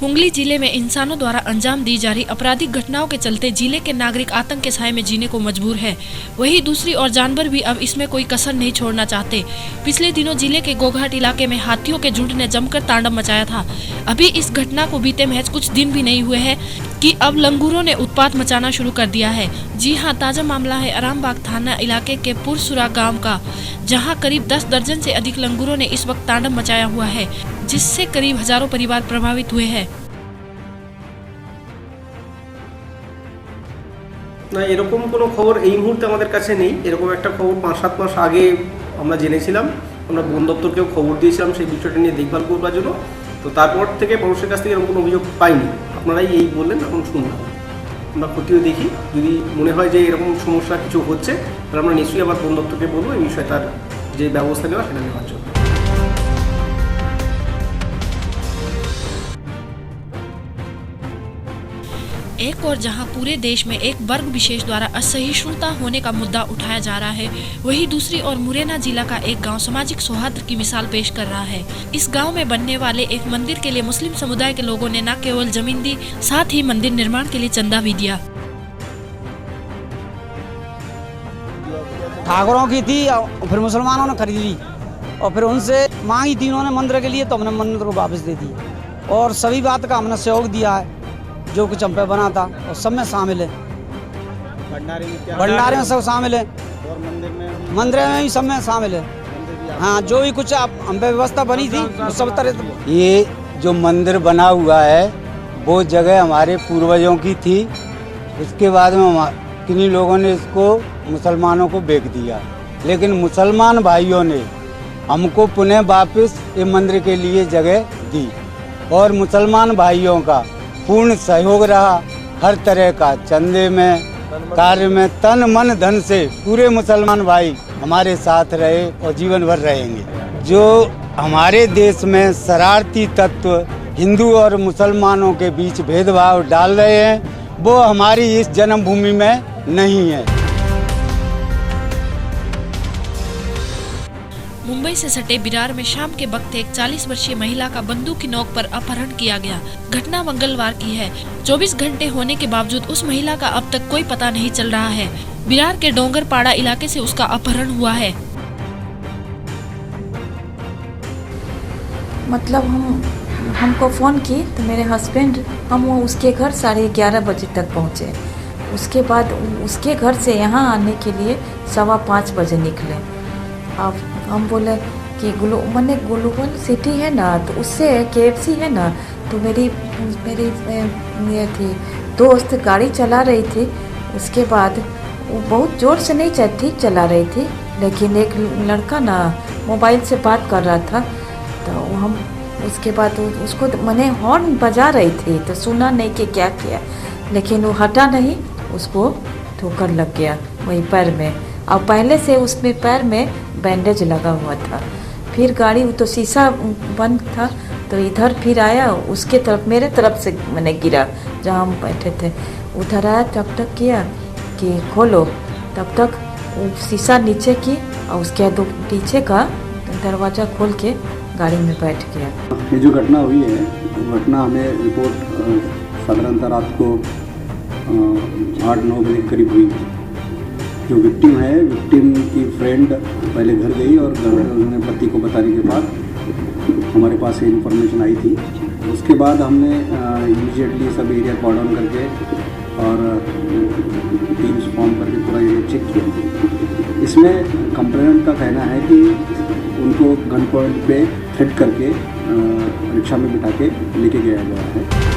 हुगली जिले में इंसानों द्वारा अंजाम दी जा रही आपराधिक घटनाओं के चलते जिले के नागरिक आतंक के साए में जीने को मजबूर है। वहीं दूसरी ओर जानवर भी अब इसमें कोई कसर नहीं छोड़ना चाहते। पिछले दिनों जिले के गोघाट इलाके में हाथियों के झुंड ने जमकर तांडव मचाया था। अभी इस घटना को बीते महज कुछ दिन भी नहीं हुए हैं कि अब लंगूरों ने उत्पात मचाना शुरू कर दिया है। जी हां, ताजा मामला है आरामबाग थाना इलाके के पुरसुरा गाँव का, जहाँ करीब 10 दर्जन से अधिक लंगूरों ने इस वक्त तांडव मचाया हुआ है, जिससे करीब हजारों परिवार प्रभावित हुए हैं। না এরকম কোনো খবর এই মুহূর্তে আমাদের কাছে নেই। এরকম একটা খবর 5-7 মাস আগে আমরা জেনেছিলাম। আমরা বন দপ্তরকেও খবর দিয়েছিলাম সেই বিষয়টা নিয়ে দেখভাল করবার জন্য। তো তারপর থেকে মানুষের কাছ থেকে এরকম কোনো অভিযোগ পাইনি। আপনারাই এই বললেন, এখন শুনলাম। আমরা খতিয়ে দেখি, যদি মনে হয় যে এরকম সমস্যা কিছু হচ্ছে তাহলে আমরা নিশ্চয়ই আবার বন দপ্তরকে বলবো এই বিষয়ে তার যে ব্যবস্থা নেওয়া সেটা নেওয়ার জন্য। एक और जहां पूरे देश में एक वर्ग विशेष द्वारा असहिष्णुता होने का मुद्दा उठाया जा रहा है, वहीं दूसरी ओर मुरैना जिला का एक गांव सामाजिक सौहार्द की मिसाल पेश कर रहा है। इस गांव में बनने वाले एक मंदिर के लिए मुस्लिम समुदाय के लोगों ने न केवल जमीन दी, साथ ही मंदिर निर्माण के लिए चंदा भी दिया। ठाकुरों की थी, फिर मुसलमानों ने खरीद ली और फिर उनसे मांगी थी उन्होंने मंदिर के लिए, तो हमने मंदिर को वापस दे दी और सभी बात का हमने सहयोग दिया है। जो कुछ हम पे बना था और सब में शामिल है। भंडारे में सब शामिल है और मंदिर में भी सब में शामिल है। हाँ, जो भी कुछ हम पे व्यवस्था बनी थी सब तरह। ये जो मंदिर बना हुआ है वो जगह हमारे पूर्वजों की थी। उसके बाद में किन्हीं लोगों ने इसको मुसलमानों को बेच दिया, लेकिन मुसलमान भाइयों ने हमको पुनः वापस ये मंदिर के लिए जगह दी और मुसलमान भाइयों का पूर्ण सहयोग रहा। हर तरह का चंदे में, कार्य में, तन मन धन से पूरे मुसलमान भाई हमारे साथ रहे और जीवन भर रहेंगे। जो हमारे देश में शरारती तत्व हिंदू और मुसलमानों के बीच भेदभाव डाल रहे हैं, वो हमारी इस जन्मभूमि में नहीं है। मुंबई से सटे बिरार में शाम के वक्त एक 40 वर्षीय महिला का बंदूक की नोक पर अपहरण किया गया। घटना मंगलवार की है। 24 घंटे होने के बावजूद उस महिला का अब तक कोई पता नहीं चल रहा है। बिरार के डोंगरपाड़ा इलाके से उसका अपहरण हुआ है। मतलब हमको फ़ोन की तो मेरे हस्बैंड हम उसके घर 11:30 बजे तक पहुँचे। उसके बाद उसके घर से यहाँ आने के लिए 5:15 बजे निकले। अब हम बोले कि ग्लोबल सिटी है ना, तो उससे KFC है ना, तो मेरी ये थी दोस्त गाड़ी चला रही थी। उसके बाद वो बहुत ज़ोर से नहीं ठीक चला रही थी, लेकिन एक लड़का ना मोबाइल से बात कर रहा था, तो हम उसके बाद उसको मैंने हॉर्न बजा रही थी तो सुना नहीं कि क्या किया, लेकिन वो हटा नहीं, उसको ठोकर लग गया वहीं पैर में। और पहले से उसमें पैर में बैंडेज लगा हुआ था। फिर गाड़ी तो शीशा बंद था, तो इधर फिर आया उसके तरफ, मेरे तरफ से मैंने गिरा जहाँ हम बैठे थे। उधर आया, तब तक किया कि खोलो, तब तक शीशा नीचे की और उसके पीछे का दरवाज़ा खोल के गाड़ी में बैठ गया। ये जो घटना हुई है, घटना हमें रिपोर्ट साधारणतः रात को 8-9 बजे करीब हुई। जो विक्टिम है, विक्टिम की फ्रेंड पहले घर गई और घर उन्होंने पति को बताने के बाद हमारे पास ये इन्फॉर्मेशन आई थी। उसके बाद हमने इमीडिएटली सब एरिया कॉर्डन करके और टीम्स फॉर्म करके पूरा एरिया चेक किया। इसमें कंप्लेनेंट का कहना है कि उनको गन पॉइंट पे थ्रेट करके रिक्शा में बिठा के लेके गया गया है।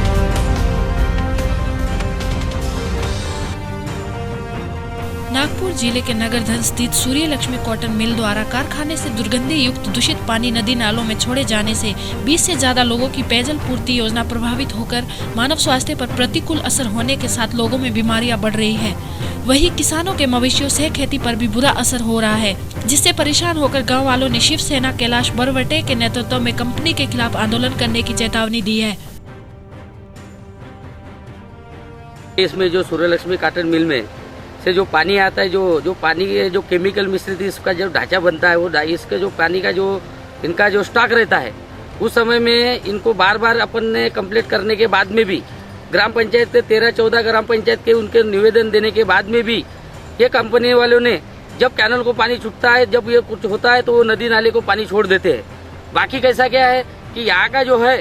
नागपुर जिले के नगरधन स्थित सूर्य लक्ष्मी कॉटन मिल द्वारा कारखाने से दुर्गंधि युक्त दूषित पानी नदी नालों में छोड़े जाने से 20 से ज्यादा लोगों की पेयजल पूर्ति योजना प्रभावित होकर मानव स्वास्थ्य पर प्रतिकूल असर होने के साथ लोगों में बीमारियां बढ़ रही हैं। वहीं किसानों के मवेशियों से खेती पर भी बुरा असर हो रहा है, जिससे परेशान होकर गाँव वालों ने शिवसेना कैलाश बरवटे के नेतृत्व में कंपनी के खिलाफ आंदोलन करने की चेतावनी दी है। इसमें जो सूर्य लक्ष्मी कॉटन मिल में से जो पानी आता है, जो पानी के जो केमिकल मिश्रित इसका जो ढांचा बनता है, वो इसके जो पानी का जो इनका जो स्टॉक रहता है उस समय में इनको बार बार अपन ने कंप्लीट करने के बाद में भी ग्राम पंचायत के 13-14 ग्राम पंचायत के उनके निवेदन देने के बाद में भी ये कंपनी वालों ने जब कैनल को पानी छूटता है, जब ये कुछ होता है तो वो नदी नाले को पानी छोड़ देते हैं। बाकी कैसा क्या है कि यहाँ का जो है,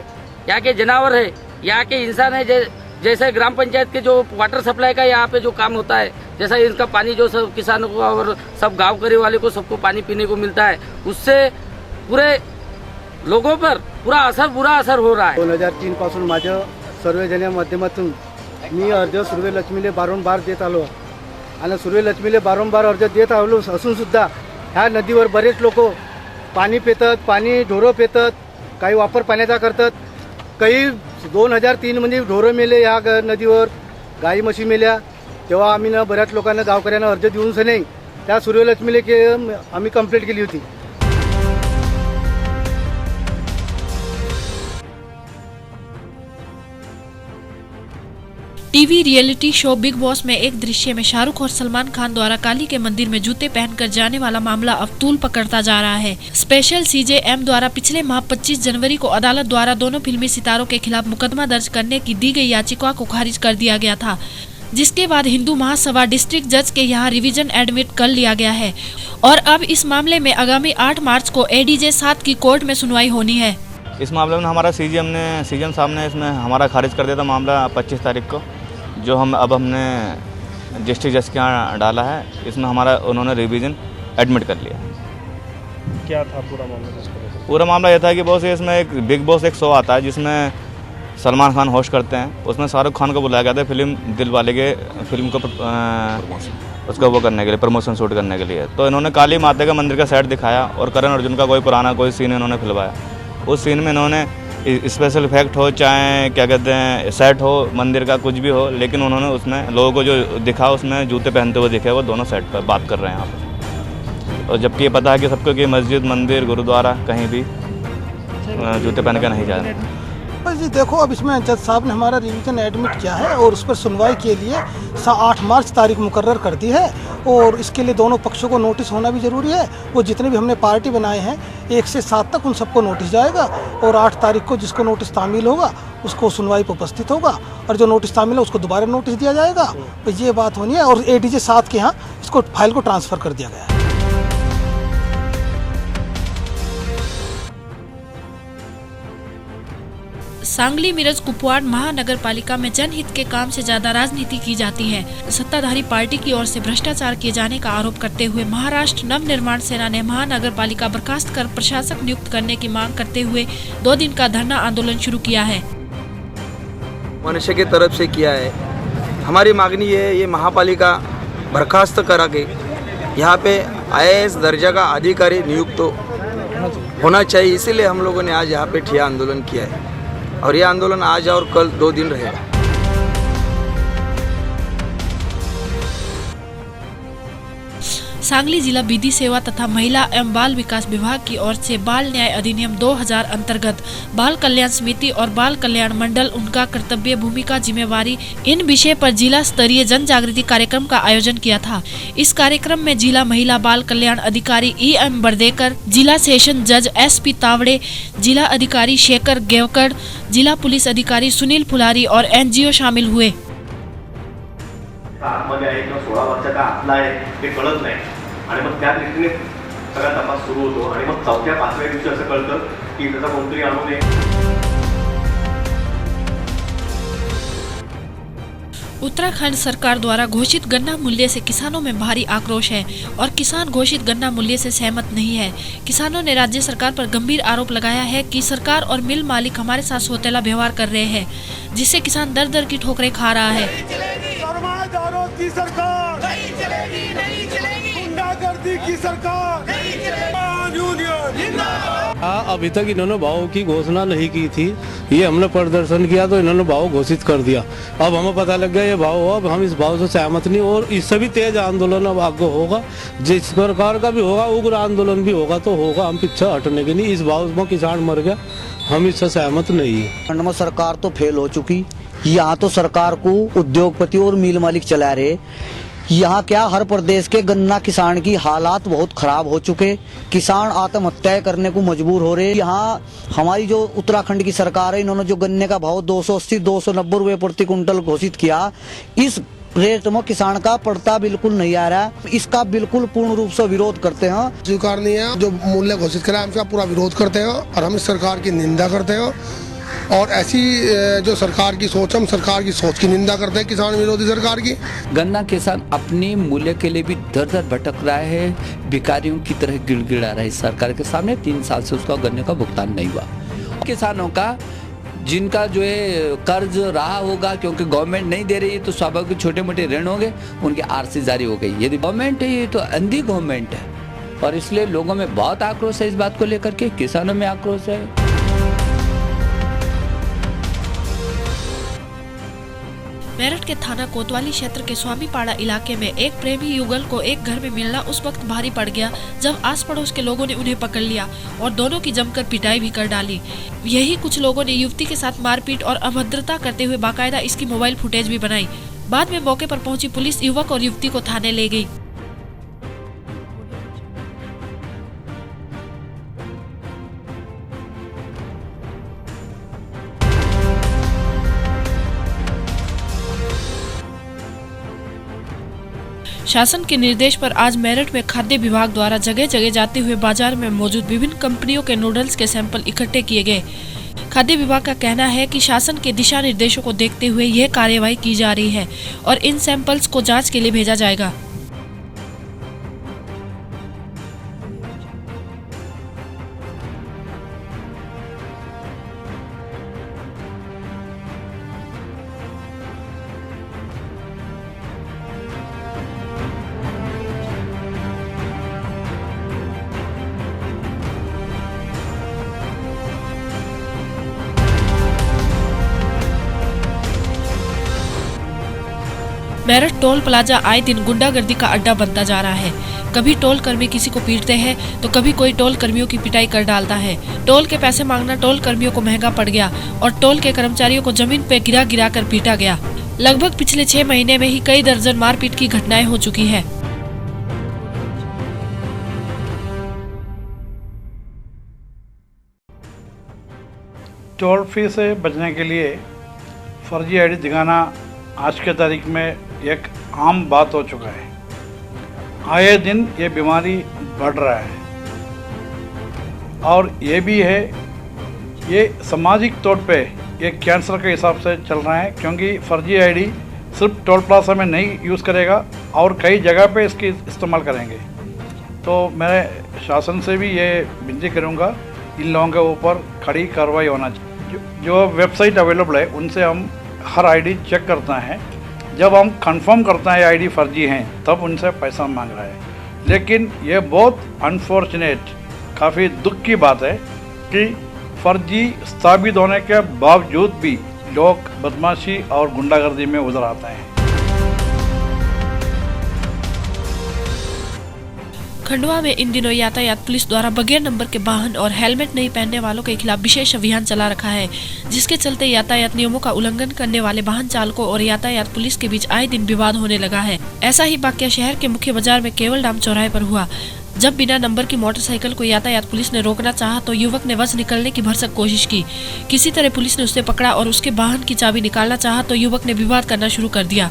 यहाँ के जानवर है, यहाँ के इंसान है, जैसे ग्राम पंचायत के जो वाटर सप्लाई का यहाँ पे जो काम होता है, जैसा इनका पानी जो सब किसानों को और सब गाँव करे वाले को सबको पानी पीने को मिलता है, उससे पूरे लोगों पर बुरा असर हो रहा है। 2003 पासून माझ्या सर्वेजण्या माध्यमातून मी अर्ज सूर्यलक्ष्मीले बारंबार देत आलो आणि सूर्यलक्ष्मीले बारंबार अर्ज देत आलो असून सुद्धा ह्या नदीवर बरेच लोक पाणी पितात, पाणी ढोरं पितात, काही वापर पाण्याचा करतात। काही 2003 मध्ये ढोरं मेले ह्या नदीवर, गाई म्हशी मेल्या। तेव्हा आम्ही ना बऱ्याच लोकांना गावकऱ्यांना अर्ज देऊन नाही त्या सूर्यलक्ष्मीले आम्ही कंप्लीट केली होती। TV reality show big boss में एक दृश्य में शाहरुख और सलमान खान द्वारा काली के मंदिर में जूते पहनकर जाने वाला मामला अब तूल पकड़ता जा रहा है। स्पेशल सीजेएम द्वारा पिछले माह 25 जनवरी को अदालत द्वारा दोनों फिल्मी सितारों के खिलाफ मुकदमा दर्ज करने की दी गई याचिका को खारिज कर दिया गया था, जिसके बाद हिंदू महासभा डिस्ट्रिक्ट जज के यहाँ रिवीजन एडमिट कर लिया गया है और अब इस मामले में आगामी 8 मार्च को एडीजे 7 की कोर्ट में सुनवाई होनी है। इस मामले में हमारा सीजीएम साहब ने इसमें हमारा खारिज कर दिया था मामला 25 तारीख को, जो हमने डिस्ट्रिक्ट जज के यहाँ डाला है। इसमें हमारा उन्होंने रिवीजन एडमिट कर लिया। क्या था पूरा मामला? पूरा मामला यह था कि बॉस इसमें एक बिग बॉस एक शो आता है जिसमें सलमान खान होस्ट करते हैं। उसमें शाहरुख खान को बुलाया गया था फिल्म दिल वाले के फिल्म को उसका वो करने के लिए, प्रमोशन शूट करने के लिए। तो इन्होंने काली माता के मंदिर का सेट दिखाया और करण अर्जुन का कोई पुराना कोई सीन इन्होंने फिलवाया। उस सीन में इन्होंने स्पेशल इफेक्ट हो चाहे क्या कहते हैं सेट हो मंदिर का कुछ भी हो, लेकिन उन्होंने उसमें लोगों को जो दिखा उसमें जूते पहनते हुए दिखे, वो दोनों सेट पर बात कर रहे हैं यहाँ पर। और जबकि ये पता है कि सबको कि मस्जिद मंदिर गुरुद्वारा कहीं भी जूते पहन के नहीं जा रहे। जी देखो, अब इसमें जज साहब ने हमारा रिवीजन एडमिट किया है और उस पर सुनवाई के लिए 8 मार्च तारीख मुकर्रर कर दी है और इसके लिए दोनों पक्षों को नोटिस होना भी ज़रूरी है। वो जितने भी हमने पार्टी बनाए हैं 1 से 7 तक उन सबको नोटिस जाएगा और 8 तारीख को जिसको नोटिस तामील होगा उसको सुनवाई पर उपस्थित होगा और जो नोटिस तामील है उसको दोबारा नोटिस दिया जाएगा। तो ये बात होनी है और एडीजे 7 के यहाँ इसको फाइल को ट्रांसफ़र कर दिया गया है। सांगली मिरज कुपवाड़ महानगर पालिका में जनहित के काम से ज्यादा राजनीति की जाती है। सत्ताधारी पार्टी की ओर से भ्रष्टाचार किए जाने का आरोप करते हुए महाराष्ट्र नव निर्माण सेना ने महानगर पालिका बर्खास्त कर प्रशासक नियुक्त करने की मांग करते हुए 2 दिन का धरना आंदोलन शुरू किया है। मनुष्य की तरफ से किया है। हमारी मांगनी है ये महापालिका बर्खास्त करा के यहाँ पे IAS दर्जा का अधिकारी नियुक्त होना चाहिए। इसीलिए हम लोगों ने आज यहाँ पे ठिया आंदोलन किया है और ये आंदोलन आज और कल 2 दिन रहेगा। सांगली जिला विधि सेवा तथा महिला एवं बाल विकास विभाग की ओर से बाल न्याय अधिनियम 2000 अंतर्गत बाल कल्याण समिति और बाल कल्याण मंडल उनका कर्तव्य भूमिका जिम्मेवारी इन विषय पर जिला स्तरीय जन जागृति कार्यक्रम का आयोजन किया था। इस कार्यक्रम में जिला महिला बाल कल्याण अधिकारी EM बर्देकर, जिला सेशन जज SP तावड़े, जिला अधिकारी शेखर गेवकर, जिला पुलिस अधिकारी सुनील फुलारी और NGO शामिल हुए। आतमध्ये आहे किंवा 16 वर्षाचा आतला आहे ते कळत नाही आणि मग त्या दृष्टीने सगळा तपास सुरू होतो आणि मग 4-5व्या दिवशी असं कळतं की त्याचा कोणतरी आणून उत्तराखंड सरकार द्वारा घोषित गन्ना मूल्य से किसानों में भारी आक्रोश है और किसान घोषित गन्ना मूल्य से सहमत नहीं है। किसानों ने राज्य सरकार पर गंभीर आरोप लगाया है कि सरकार और मिल मालिक हमारे साथ सौतेला व्यवहार कर रहे हैं, जिससे किसान दर दर की ठोकरें खा रहा है। की सरकार नहीं चलेगी, नहीं चलेगी, गुंडागर्दी की सरकार नहीं चलेगी, यूनियन। हाँ, अभी तक इन्होंने भाव की घोषणा नहीं की थी। ये हमने प्रदर्शन किया तो इन्होंने भाव घोषित कर दिया। अब हमें पता लग गया ये भाव हो, अब हम इस भाव से सहमत नहीं और इससे भी तेज आंदोलन अब आगे होगा। जिस प्रकार का भी होगा, उग्र आंदोलन भी होगा तो होगा। हम पीछे हटने के नहीं। इस भाव में किसान मर गया, हम इससे सहमत नहीं है। सरकार तो फेल हो चुकी। यहाँ तो सरकार को उद्योगपति और मिल मालिक चला रहे। यहाँ क्या हर प्रदेश के गन्ना किसान की हालात बहुत खराब हो चुके, किसान आत्महत्या करने को मजबूर हो रहे। यहाँ हमारी जो उत्तराखंड की सरकार है, इन्होंने जो गन्ने का भाव 280-290 रुपए प्रति कुंटल घोषित किया, इस रेट में किसान का पड़ता बिल्कुल नहीं आ रहा है। इसका बिल्कुल पूर्ण रूप से विरोध करते हैं। स्वीकार नहीं है जो मूल्य घोषित करा, हम इसका पूरा विरोध करते हैं और हम इस सरकार की निंदा करते हैं। और ऐसी जो सरकार की सोच, हम सरकार की सोच की निंदा करते हैं, किसान विरोधी सरकार की। गन्ना किसान अपने मूल्य के लिए भी दर दर भटक रहा है, भिखारियों की तरह गिड़गिड़ा रहा है इस सरकार के सामने। 3 साल से उसका गन्ने का भुगतान नहीं हुआ। किसानों का जिनका जो है कर्ज रहा होगा, क्योंकि गवर्नमेंट नहीं दे रही है तो स्वाभाविक छोटे मोटे ऋण होंगे, उनकी आरसी जारी हो गई। यदि गवर्नमेंट है, ये तो अंधी गवर्नमेंट है और इसलिए लोगों में बहुत आक्रोश है इस बात को लेकर के, किसानों में आक्रोश है। मेरठ के थाना कोतवाली क्षेत्र के स्वामीपाड़ा इलाके में एक प्रेमी युगल को एक घर में मिलना उस वक्त भारी पड़ गया जब आस पड़ोस के लोगों ने उन्हें पकड़ लिया और दोनों की जमकर पिटाई भी कर डाली। यही कुछ लोगों ने युवती के साथ मारपीट और अभद्रता करते हुए बाकायदा इसकी मोबाइल फुटेज भी बनाई। बाद में मौके पर पहुंची पुलिस युवक और युवती को थाने ले गई। शासन के निर्देश पर आज मेरठ में खाद्य विभाग द्वारा जगह जगह जाते हुए बाजार में मौजूद विभिन्न कंपनियों के नूडल्स के सैंपल इकट्ठे किए गए। खाद्य विभाग का कहना है कि शासन के दिशा निर्देशों को देखते हुए यह कार्यवाही की जा रही है और इन सैंपल्स को जांच के लिए भेजा जाएगा। मेरठ टोल प्लाजा आए दिन गुंडागर्दी का अड्डा बनता जा रहा है। कभी टोल कर्मी किसी को पीटते हैं तो कभी कोई टोल कर्मियों की पिटाई कर डालता है। टोल के पैसे मांगना टोल कर्मियों को महंगा पड़ गया और टोल के कर्मचारियों को जमीन पे गिरा गिरा कर पीटा गया। लगभग पिछले 6 महीने में ही कई दर्जन मारपीट की घटनाएं हो चुकी है। टोल फी से बचने के लिए फर्जी आईडी दिखाना आज के तारीख में एक आम बात हो चुका है। आए दिन ये बीमारी बढ़ रहा है और ये भी है, ये सामाजिक तौर पे ये कैंसर के हिसाब से चल रहा है, क्योंकि फर्जी आईडी सिर्फ टोल प्लाजा में नहीं यूज़ करेगा और कई जगह पे इसकी इस्तेमाल करेंगे। तो मैं शासन से भी ये विनती करूँगा, इन लोगों के ऊपर कड़ी कार्रवाई होना चाहिए। जो वेबसाइट अवेलेबल है उनसे हम हर आईडी चेक करता है। जब हम कंफर्म करते हैं आईडी फर्जी हैं तब उनसे पैसा मांग रहा है। लेकिन ये बहुत अनफॉर्चुनेट, काफ़ी दुख की बात है कि फर्जी साबित होने के बावजूद भी लोग बदमाशी और गुंडागर्दी में उतर आते हैं। खंडवा में इन दिनों यातायात पुलिस द्वारा बगैर नंबर के वाहन और हेलमेट नहीं पहनने वालों के खिलाफ विशेष अभियान चला रखा है, जिसके चलते यातायात नियमों का उल्लंघन करने वाले वाहन चालकों और यातायात पुलिस के बीच आए दिन विवाद होने लगा है। ऐसा ही वाकया शहर के मुख्य बाजार में केवल डाम चौराहे पर हुआ, जब बिना नंबर की मोटरसाइकिल को यातायात पुलिस ने रोकना चाहा तो युवक ने वश निकलने की भरसक कोशिश की। किसी तरह पुलिस ने उसे पकड़ा और उसके वाहन की चाबी निकालना चाहा तो युवक ने विवाद करना शुरू कर दिया।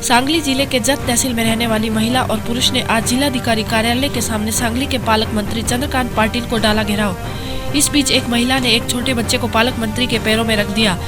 सांगली जिले के जत तहसील में रहने वाली महिला और पुरुष ने आज जिलाधिकारी कार्यालय के सामने सांगली के पालक मंत्री चंद्रकांत पाटिल को डाला घेराव। इस बीच एक महिला ने एक छोटे बच्चे को पालक मंत्री के पैरों में रख दिया।